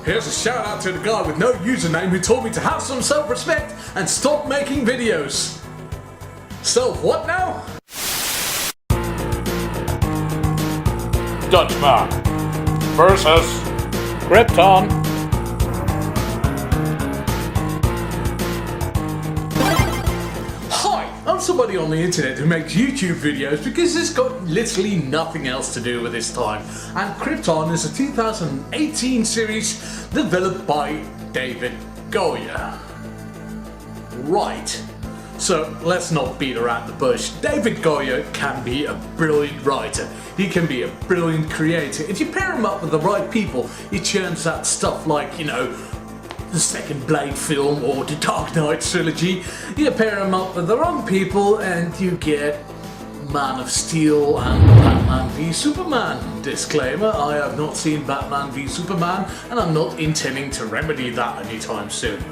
Here's a shout out to the guy with no username who told me to have some self-respect and stop making videos. Self what now? Dutchman versus Krypton. Hi, I'm somebody on the internet who makes YouTube videos because it's got literally nothing else to do with his time. And Krypton is a 2018 series developed by David Goyer. Right. So let's not beat around the bush. David Goyer can be a brilliant writer. He can be a brilliant creator. If you pair him up with the right people, he churns out stuff like, you know, the second Blade film or the Dark Knight trilogy. You pair him up with the wrong people and you get Man of Steel and Batman v Superman. Disclaimer, I have not seen Batman v Superman and I'm not intending to remedy that anytime soon.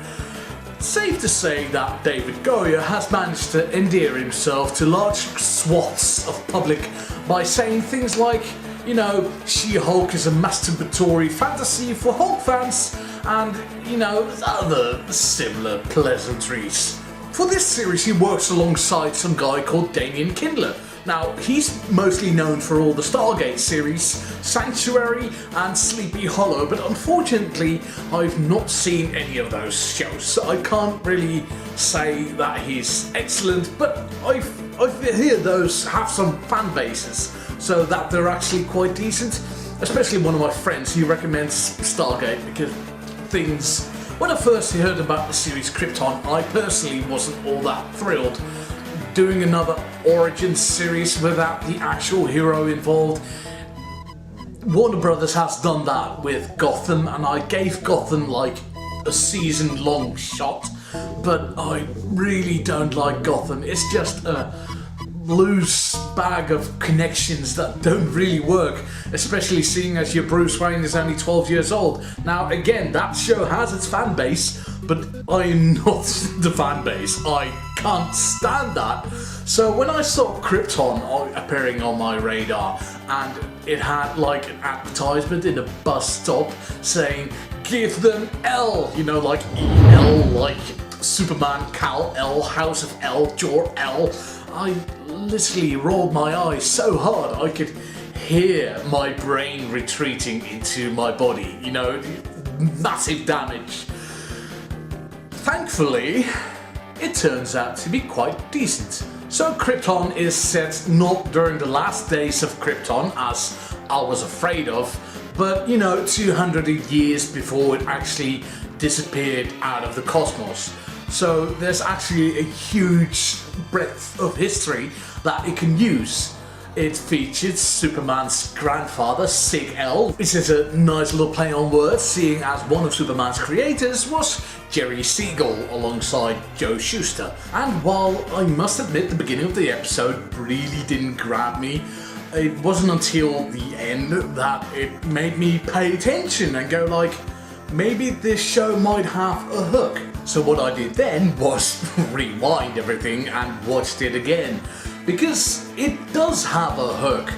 Safe to say that David Goyer has managed to endear himself to large swaths of public by saying things like, you know, She-Hulk is a masturbatory fantasy for Hulk fans and, you know, other similar pleasantries. For this series he works alongside some guy called Damian Kindler. Now, he's mostly known for all the Stargate series, Sanctuary and Sleepy Hollow, but unfortunately I've not seen any of those shows, so I can't really say that he's excellent, but I hear those have some fan bases, so that they're actually quite decent, especially one of my friends who recommends Stargate because things... When I first heard about the series Krypton, I personally wasn't all that thrilled. Doing another origin series without the actual hero involved. Warner Brothers has done that with Gotham and I gave Gotham like a season long shot, but I really don't like Gotham. It's just a loose bag of connections that don't really work, especially seeing as your Bruce Wayne is only 12 years old. Now again, that show has its fan base, but I am not the fan base. I can't stand that. So when I saw Krypton appearing on my radar and it had like an advertisement in a bus stop saying give them L, you know, like E-L, like Superman, Kal-El, House of L, Jor-El, I literally rolled my eyes so hard I could hear my brain retreating into my body, you know, massive damage. Thankfully, it turns out to be quite decent. So Krypton is set not during the last days of Krypton, as I was afraid of, but you know, 200 years before it actually disappeared out of the cosmos. So there's actually a huge breadth of history that it can use. It features Superman's grandfather, Sig-El, which is a nice little play on words, seeing as one of Superman's creators was Jerry Siegel alongside Joe Shuster. And while I must admit the beginning of the episode really didn't grab me, it wasn't until the end that it made me pay attention and go like, maybe this show might have a hook. So what I did then was rewind everything and watched it again. Because it does have a hook.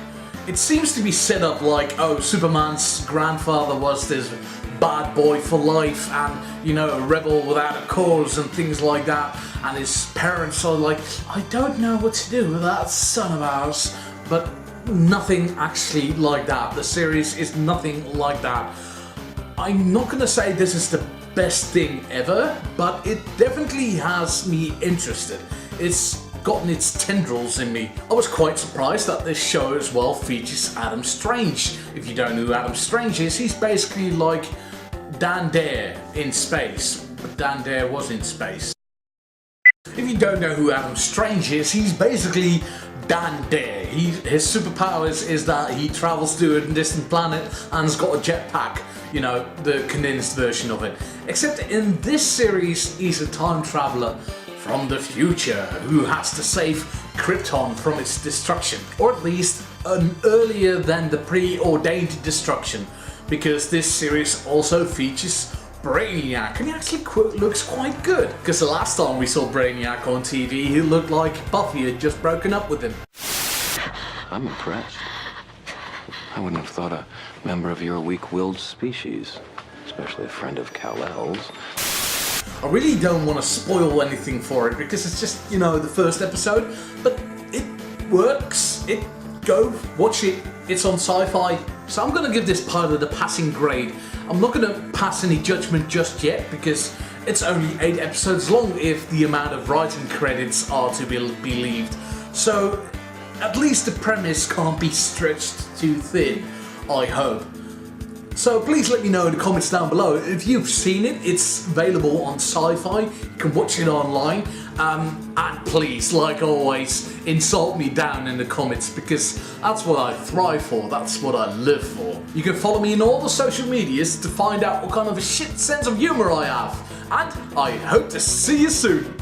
It seems to be set up like, oh, Superman's grandfather was this bad boy for life and, you know, a rebel without a cause and things like that. And his parents are like, I don't know what to do with that son of ours. But nothing actually like that. The series is nothing like that. I'm not gonna say this is the best thing ever, but it definitely has me interested. It's gotten its tendrils in me. I was quite surprised that this show as well features Adam Strange. If you don't know who Adam Strange is, he's basically like Dan Dare in space, but Dan Dare was in space. If you don't know who Adam Strange is, he's basically Dan Dare. His superpowers is that he travels to a distant planet and has got a jetpack, you know, the condensed version of it. Except in this series, he's a time traveler from the future who has to save Krypton from its destruction, or at least an earlier than the preordained destruction, because this series also features Brainiac, and he actually looks quite good, because the last time we saw Brainiac on TV he looked like Buffy had just broken up with him. I'm impressed. I wouldn't have thought a member of your weak-willed species especially a friend of Kal-El's. I really don't want to spoil anything for it because it's just, the first episode, but it works. Go watch it. It's on Sci-Fi. So I'm going to give this pilot a passing grade. I'm not going to pass any judgment just yet because it's only 8 episodes long if the amount of writing credits are to be believed. So at least the premise can't be stretched too thin, I hope. So please let me know in the comments down below if you've seen it. It's available on Sci-Fi. You can watch it online. And please, like always, insult me down in the comments because that's what I thrive for. That's what I live for. You can follow me in all the social medias to find out what kind of a shit sense of humor I have. And I hope to see you soon.